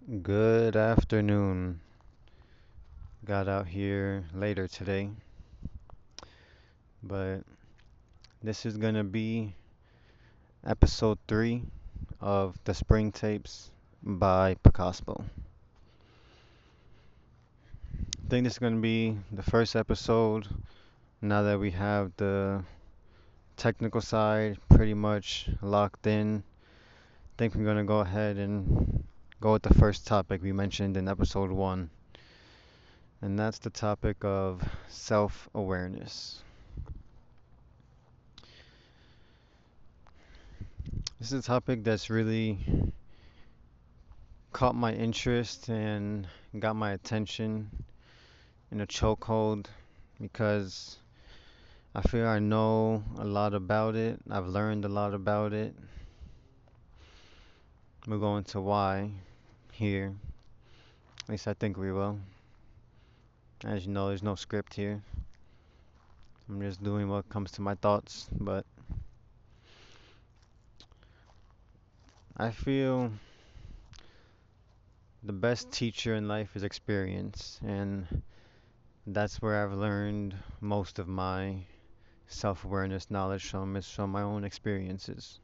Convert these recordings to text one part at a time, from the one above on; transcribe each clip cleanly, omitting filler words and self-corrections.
Good afternoon. Got out here later today, but this is gonna be episode 3 of the Spring Tapes by Picasso. I think this is gonna be the first episode now that we have the technical side pretty much locked in. I think we're gonna go ahead and go with the first topic we mentioned in episode 1, and that's the topic of self-awareness. This is a topic that's really caught my interest and got my attention in a chokehold because I feel I know a lot about it. I've learned a lot about it. We'll go into why here. At least I think we will. As you know, there's no script here. I'm just doing what comes to my thoughts. But I feel the best teacher in life is experience. And that's where I've learned most of my self-awareness knowledge from is from my own experiences.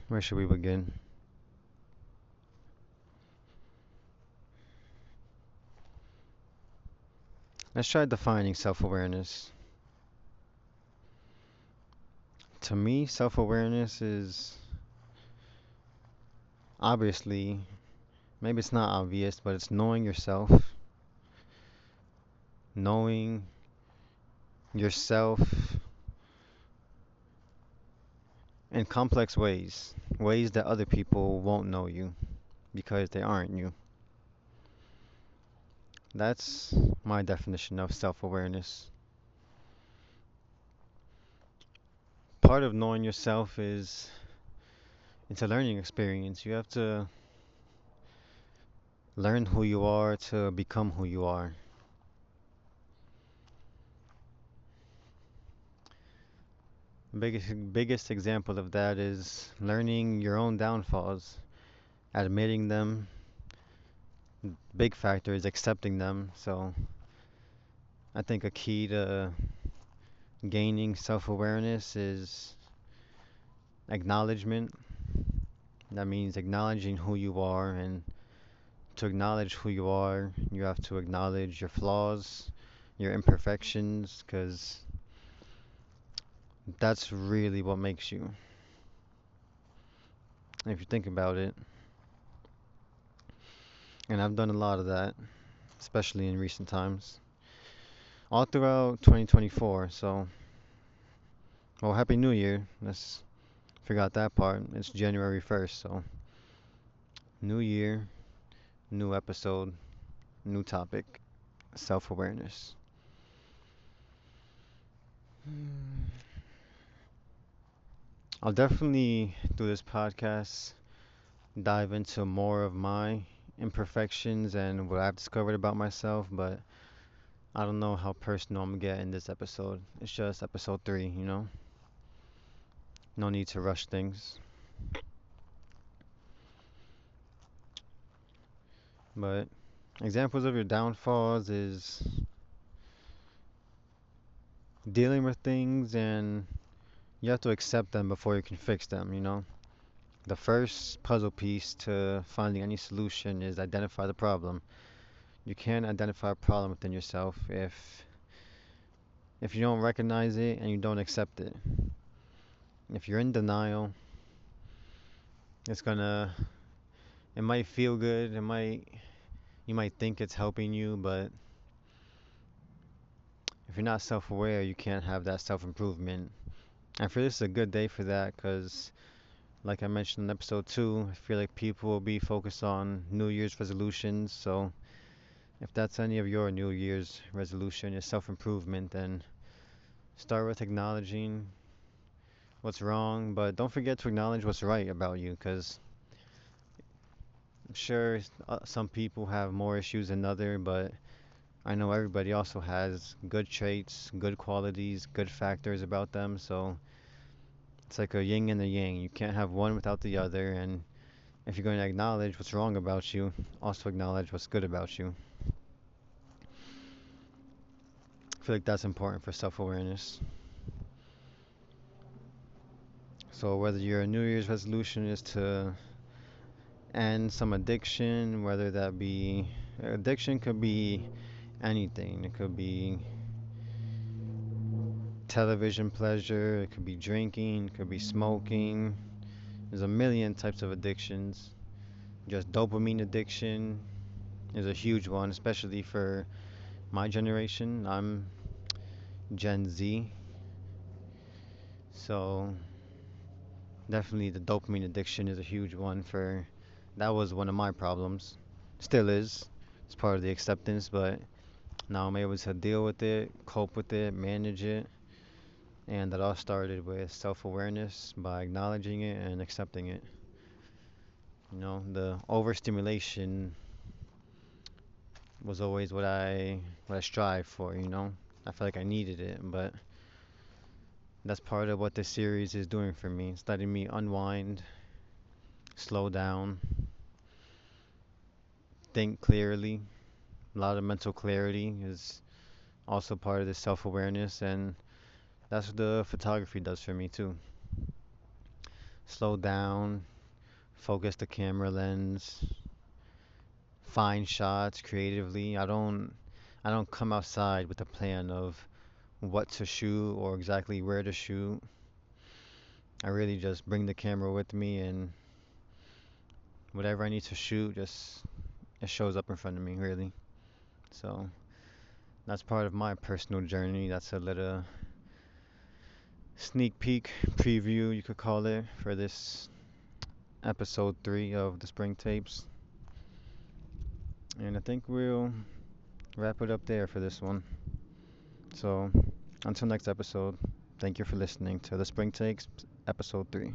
Where should we begin? Let's try defining self-awareness. To me, self-awareness is obviously, maybe it's not obvious, but it's knowing yourself, knowing yourself in complex ways, ways that other people won't know you because they aren't you. That's my definition of self-awareness. Part of knowing yourself is it's a learning experience. You have to learn who you are to become who you are. Biggest example of that is learning your own downfalls, admitting them. Big factor is accepting them. So I think a key to gaining self-awareness is acknowledgement. That means acknowledging who you are, and to acknowledge who you are, you have to acknowledge your flaws, your imperfections, because that's really what makes you. If you think about it, and I've done a lot of that, especially in recent times, all throughout 2024. So, well, Happy New Year. Let's forgot that part. It's January 1st, so new year, new episode, new topic, self-awareness. I'll definitely, through this podcast, dive into more of my imperfections and what I've discovered about myself, but I don't know how personal I'm gonna get in this episode. It's just episode 3, you know? No need to rush things. But examples of your downfalls is dealing with things and you have to accept them before you can fix them, you know? The first puzzle piece to finding any solution is identify the problem. You can't identify a problem within yourself if you don't recognize it and you don't accept it. If you're in denial, it's gonna it might feel good, you might think it's helping you, but if you're not self-aware, you can't have that self-improvement. And for this is a good day for that because like I mentioned in episode 2, I feel like people will be focused on New Year's resolutions. So if that's any of your New Year's resolution, your self-improvement, then start with acknowledging what's wrong, but don't forget to acknowledge what's right about you because I'm sure some people have more issues than other, but I know everybody also has good traits, good qualities, good factors about them. So It's like a yin and a yang. You can't have one without the other. And if you're going to acknowledge what's wrong about you, also acknowledge what's good about you. I feel like that's important for self awareness. So, whether your New Year's resolution is to end some addiction, whether that be addiction, could be anything. It could be television pleasure, it could be drinking, it could be smoking. There's a million types of addictions. Just dopamine addiction is a huge one, especially for my generation. I'm Gen Z, so definitely the dopamine addiction is a huge one for that was one of my problems. Still is. It's part of the acceptance, but now I'm able to deal with it, cope with it, manage it. And that all started with self awareness by acknowledging it and accepting it. The overstimulation was always what I strive for. I felt like I needed it, but that's part of what this series is doing for me. It's letting me unwind, slow down, think clearly. A lot of mental clarity is also part of this self-awareness, and that's what the photography does for me too. Slow down, focus the camera lens, find shots creatively. I don't come outside with a plan of what to shoot or exactly where to shoot. I really just bring the camera with me and whatever I need to shoot just it shows up in front of me really. So that's part of my personal journey. That's a little sneak peek preview you could call it for this episode 3 of the Spring Tapes. And I think we'll wrap it up there for this one. So until next episode, thank you for listening to the Spring Takes episode 3.